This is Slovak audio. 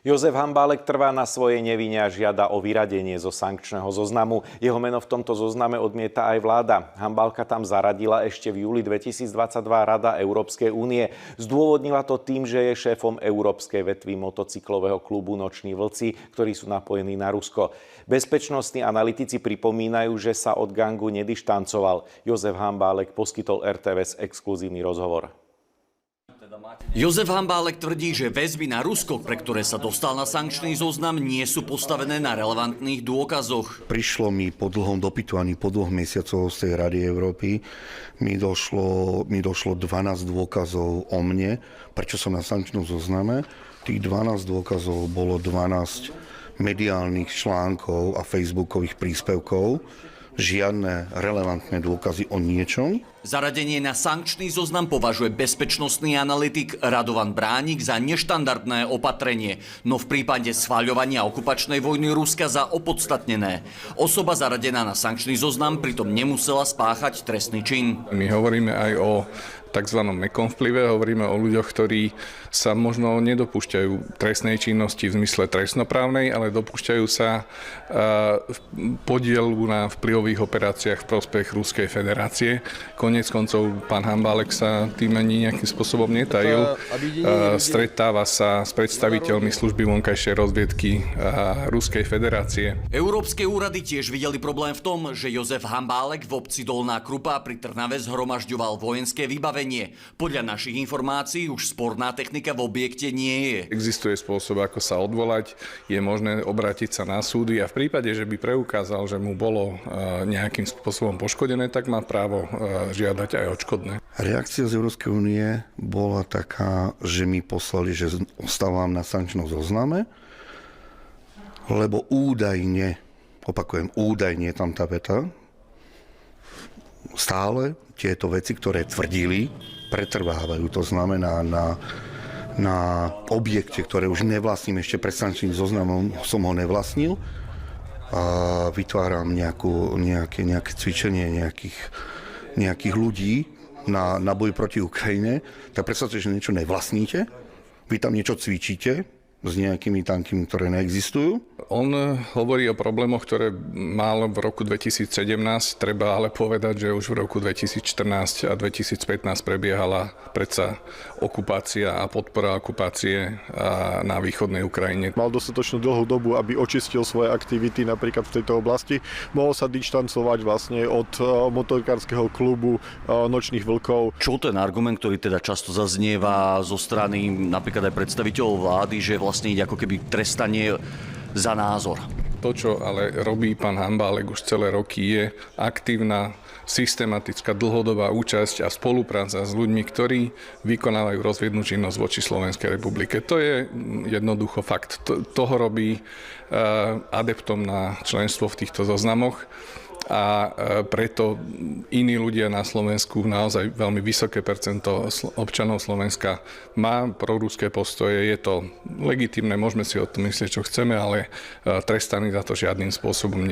Jozef Hambálek trvá na svojej nevine a žiada o vyradenie zo sankčného zoznamu. Jeho meno v tomto zozname odmieta aj vláda. Hambálka tam zaradila ešte v júli 2022 Rada Európskej únie. Zdôvodnila to tým, že je šéfom európskej vetvy motocyklového klubu Noční vlci, ktorí sú napojení na Rusko. Bezpečnostní analytici pripomínajú, že sa od gangu nedištancoval. Jozef Hambálek poskytol RTVS exkluzívny rozhovor. Jozef Hambálek tvrdí, že väzby na Rusko, pre ktoré sa dostal na sankčný zoznam, nie sú postavené na relevantných dôkazoch. Prišlo mi po dlhom dopytovaní, po 2 mesiacoch z tej Rady Európy, mi došlo 12 dôkazov o mne, prečo som na sankčnom zozname. Tých 12 dôkazov bolo 12 mediálnych článkov a facebookových príspevkov. Žiadne relevantné dôkazy o niečom. Zaradenie na sankčný zoznam považuje bezpečnostný analytik Radovan Bránik za neštandardné opatrenie, no v prípade schvaľovania okupačnej vojny Ruska za opodstatnené. Osoba zaradená na sankčný zoznam pritom nemusela spáchať trestný čin. My hovoríme aj o tzv. Mäkkom vplyve, hovoríme o ľuďoch, ktorí sa možno nedopúšťajú trestnej činnosti v zmysle trestnoprávnej, ale dopúšťajú sa podielu na vplyvových operáciách v prospech Ruskej federácie. Konec koncov pán Hambálek sa tým ani nejakým spôsobom netajil. Stretáva sa s predstaviteľmi služby vonkajšej rozviedky Ruskej federácie. Európske úrady tiež videli problém v tom, že Jozef Hambálek v obci Dolná Krupa pri Trnave zhromažďoval vojenské vybavenie. Podľa našich informácií už sporná technika v objekte nie je. Existuje spôsob, ako sa odvolať, je možné obrátiť sa na súdy a v prípade, že by preukázal, že mu bolo nejakým spôsobom poškodené, tak má právo žiadať aj odškodné. Reakcia z Európskej únie bola taká, že mi poslali, že ostávam na sankčnom zozname, lebo údajne, opakujem, údajne je tam tá veta, stále tieto veci, ktoré tvrdili, pretrvávajú. To znamená, na objekte, ktoré už nevlastním, ešte pred sankčným zoznamom som ho nevlastnil, a vytváram nejaké cvičenie nejakých ľudí na boj proti Ukrajine, tak predstavte, že niečo nevlastníte, vy tam niečo cvičíte s nejakými tankami, ktoré neexistujú. On hovorí o problémoch, ktoré mal v roku 2017, treba ale povedať, že už v roku 2014 a 2015 prebiehala predsa okupácia a podpora okupácie na východnej Ukrajine. Mal dostatočnú dlhú dobu, aby očistil svoje aktivity napríklad v tejto oblasti. Mohol sa dištancovať vlastne od motorkárskeho klubu Nočných vlkov. Čo ten argument, ktorý teda často zaznieva zo strany napríklad aj predstaviteľov vlády, že vlastne ide ako keby trestanie za názor? To, čo ale robí pán Hambálek už celé roky, je aktívna, systematická, dlhodobá účasť a spolupráca s ľuďmi, ktorí vykonávajú rozviednú činnosť voči Slovenskej republike. To je jednoducho fakt. Toho robí adeptom na členstvo v týchto zoznamoch. A preto iní ľudia na Slovensku, naozaj veľmi vysoké percento občanov Slovenska má proruské postoje. Je to legitímne, môžeme si o tom myslieť, čo chceme, ale trestaní za to žiadnym spôsobom nie.